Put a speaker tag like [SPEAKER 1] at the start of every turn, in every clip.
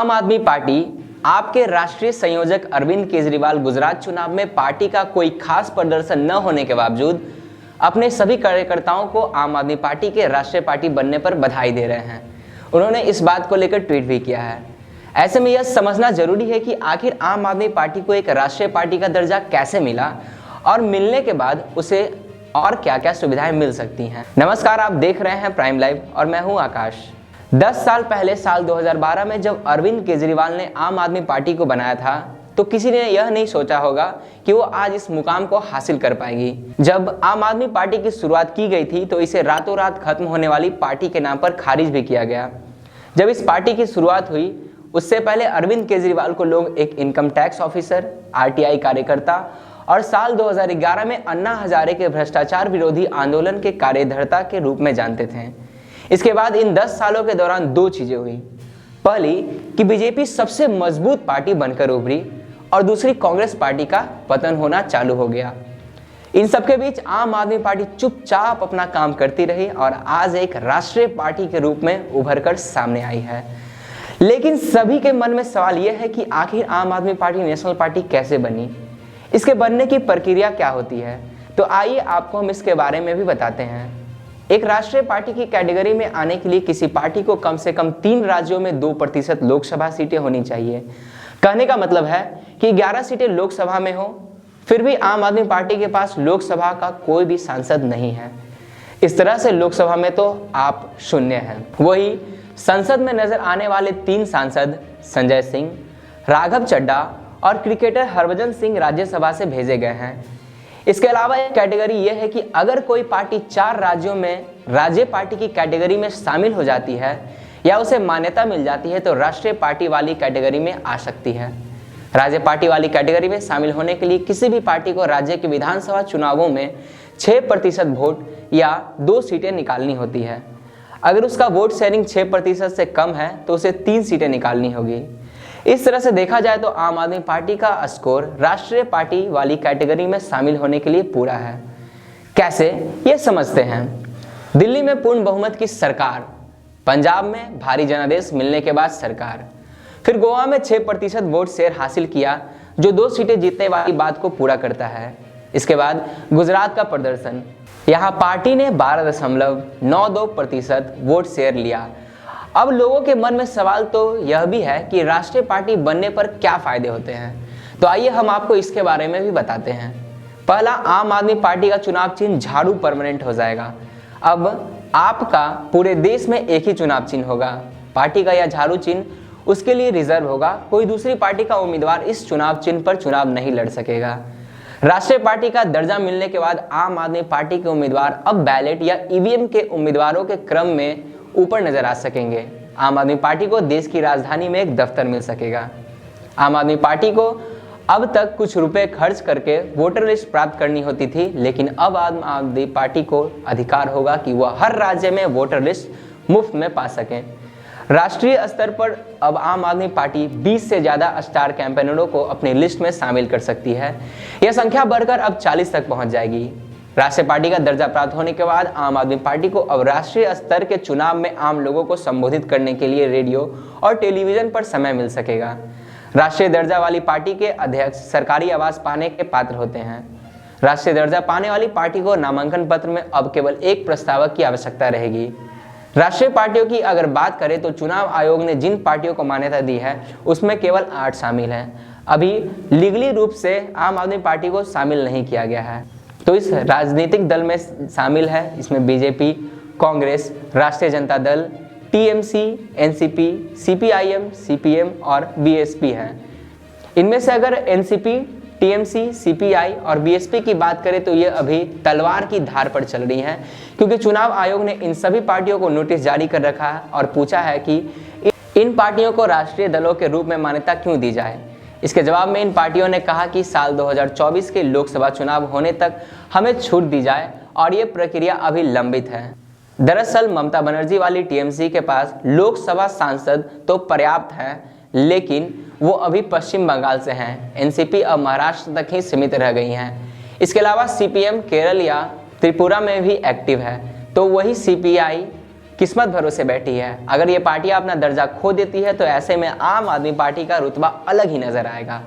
[SPEAKER 1] आम आदमी पार्टी आपके राष्ट्रीय संयोजक अरविंद केजरीवाल गुजरात चुनाव में पार्टी का कोई खास प्रदर्शन न होने के बावजूद अपने सभी कार्यकर्ताओं को आम आदमी पार्टी के राष्ट्रीय पार्टी बनने पर बधाई दे रहे हैं। उन्होंने इस बात को लेकर ट्वीट भी किया है। ऐसे में यह समझना जरूरी है कि आखिर आम आदमी पार्टी को एक राष्ट्रीय पार्टी का दर्जा कैसे मिला और मिलने के बाद उसे और क्या क्या सुविधाएं मिल सकती हैं। नमस्कार, आप देख रहे हैं प्राइम लाइव और मैं हूं आकाश। 10 साल पहले साल 2012 में जब अरविंद केजरीवाल ने आम आदमी पार्टी को बनाया था तो किसी ने यह नहीं सोचा होगा कि वो आज इस मुकाम को हासिल कर पाएगी। जब आम आदमी पार्टी की शुरुआत की गई थी तो इसे रातों रात खत्म होने वाली पार्टी के नाम पर खारिज भी किया गया। जब इस पार्टी की शुरुआत हुई उससे पहले अरविंद केजरीवाल को लोग एक इनकम टैक्स ऑफिसर, आरटीआई कार्यकर्ता और साल 2011 में अन्ना हजारे के भ्रष्टाचार विरोधी आंदोलन के कार्यधर्ता के रूप में जानते थे। इसके बाद इन 10 सालों के दौरान दो चीजें हुई। पहली कि बीजेपी सबसे मजबूत पार्टी बनकर उभरी और दूसरी कांग्रेस पार्टी का पतन होना चालू हो गया। इन सबके बीच आम आदमी पार्टी चुपचाप अपना काम करती रही और आज एक राष्ट्रीय पार्टी के रूप में उभरकर सामने आई है। लेकिन सभी के मन में सवाल यह है कि आखिर आम आदमी पार्टी नेशनल पार्टी कैसे बनी, इसके बनने की प्रक्रिया क्या होती है। तो आइए आपको हम इसके बारे में भी बताते हैं। एक राष्ट्रीय पार्टी की कैटेगरी में आने के लिए किसी पार्टी को कम से कम 3 राज्यों में 2% लोकसभा सीटें होनी चाहिए। कहने का मतलब है कि 11 सीटें लोकसभा में हो, फिर भी आम आदमी पार्टी के पास लोकसभा का कोई भी सांसद नहीं है। इस तरह से लोकसभा में तो आप शून्य हैं। वही संसद में नजर आने वाले 3 सांसद संजय सिंह, राघव चड्ढा और क्रिकेटर हरभजन सिंह राज्यसभा से भेजे गए हैं। इसके अलावा एक कैटेगरी यह है कि अगर कोई पार्टी 4 राज्यों में राज्य पार्टी की कैटेगरी में शामिल हो जाती है या उसे मान्यता मिल जाती है तो राष्ट्रीय पार्टी वाली कैटेगरी में आ सकती है। राज्य पार्टी वाली कैटेगरी में शामिल होने के लिए किसी भी पार्टी को राज्य के विधानसभा चुनावों में 6% वोट या 2 सीटें निकालनी होती है। अगर उसका वोट शेयरिंग 6% से कम है तो उसे 3 सीटें निकालनी होगी। इस तरह से देखा जाए तो आम आदमी पार्टी का स्कोर राष्ट्रीय पार्टी वाली कैटेगरी में शामिल होने के लिए पूरा है। कैसे, ये समझते हैं। दिल्ली में पूर्ण बहुमत की सरकार, पंजाब में भारी जनादेश मिलने के बाद सरकार, फिर गोवा में 6% वोट शेयर हासिल किया जो 2 सीटें जीतने वाली बात को पूरा करता है। इसके बाद गुजरात का प्रदर्शन, यहाँ पार्टी ने 12.92% वोट शेयर लिया। अब लोगों के मन में सवाल तो यह भी है कि राष्ट्रीय पार्टी बनने पर क्या फायदे होते हैं। तो आइए हम आपको इसके बारे में भी बताते हैं। पहला, आम आदमी पार्टी का चुनाव चिन्ह झाड़ू परमानेंट हो जाएगा। अब आपका पूरे देश में एक ही चुनाव चिन्ह होगा। पार्टी का यह झाड़ू चिन्ह उसके लिए रिजर्व होगा। कोई दूसरी पार्टी का उम्मीदवार इस चुनाव चिन्ह पर चुनाव नहीं लड़ सकेगा। राष्ट्रीय पार्टी का दर्जा मिलने के बाद आम आदमी पार्टी के उम्मीदवार अब बैलेट या ईवीएम के उम्मीदवारों के क्रम में ऊपर नजर आ सकेंगे। आम आदमी पार्टी को देश की राजधानी में एक दफ्तर मिल सकेगा। आम आदमी पार्टी को अब तक कुछ रुपए खर्च करके वोटर लिस्ट प्राप्त करनी होती थी, लेकिन अब आम आदमी पार्टी को अधिकार होगा कि वह हर राज्य में वोटर लिस्ट मुफ्त में पा सकें। राष्ट्रीय स्तर पर अब आम आदमी पार्टी 20 से ज्यादा स्टार कैंपेनरों को अपनी लिस्ट में शामिल कर सकती है। यह संख्या बढ़कर अब 40 तक पहुंच जाएगी। राष्ट्रीय पार्टी का दर्जा प्राप्त होने के बाद आम आदमी पार्टी को अब राष्ट्रीय स्तर के चुनाव में आम लोगों को संबोधित करने के लिए रेडियो और टेलीविजन पर समय मिल सकेगा। राष्ट्रीय दर्जा वाली पार्टी के अध्यक्ष सरकारी आवास पाने के पात्र होते हैं। राष्ट्रीय दर्जा पाने वाली पार्टी को नामांकन पत्र में अब केवल एक प्रस्तावक की आवश्यकता रहेगी। राष्ट्रीय पार्टियों की अगर बात करें तो चुनाव आयोग ने जिन पार्टियों को मान्यता दी है उसमें केवल 8 शामिल हैं। अभी लीगली रूप से आम आदमी पार्टी को शामिल नहीं किया गया है। तो इस राजनीतिक दल में शामिल है, इसमें बीजेपी, कांग्रेस, राष्ट्रीय Janata Dal, TMC, NCP, CPIM, CPM और बीएसपी हैं। इनमें से अगर एनसीपी, टीएमसी, सीपीआई और बीएसपी की बात करें तो ये अभी तलवार की धार पर चल रही हैं, क्योंकि चुनाव आयोग ने इन सभी पार्टियों को नोटिस जारी कर रखा है और पूछा है कि इन पार्टियों को राष्ट्रीय दलों के रूप में मान्यता क्यों दी जाए। इसके जवाब में इन पार्टियों ने कहा कि साल 2024 के लोकसभा चुनाव होने तक हमें छूट दी जाए और ये प्रक्रिया अभी लंबित है। दरअसल ममता बनर्जी वाली टीएमसी के पास लोकसभा सांसद तो पर्याप्त हैं, लेकिन वो अभी पश्चिम बंगाल से हैं। एनसीपी अब महाराष्ट्र तक ही सीमित रह गई हैं। इसके अलावा सीपीएम केरल या त्रिपुरा में भी एक्टिव है, तो वही सीपीआई किस्मत भरोसे बैठी है। अगर ये पार्टी अपना दर्जा खो देती है तो ऐसे में आम आदमी पार्टी का रुतबा अलग ही नजर आएगा,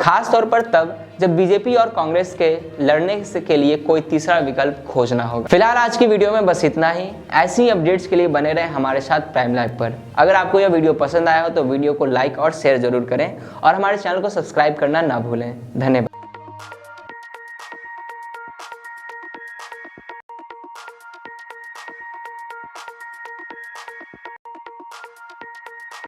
[SPEAKER 1] खास तौर पर तब जब बीजेपी और कांग्रेस के लड़ने के लिए कोई तीसरा विकल्प खोजना होगा। फिलहाल आज की वीडियो में बस इतना ही। ऐसी ही अपडेट्स के लिए बने रहें हमारे साथ प्राइम लाइव पर। अगर आपको यह वीडियो पसंद आया हो तो वीडियो को लाइक और शेयर जरूर करें और हमारे चैनल को सब्सक्राइब करना ना भूलें। धन्यवाद।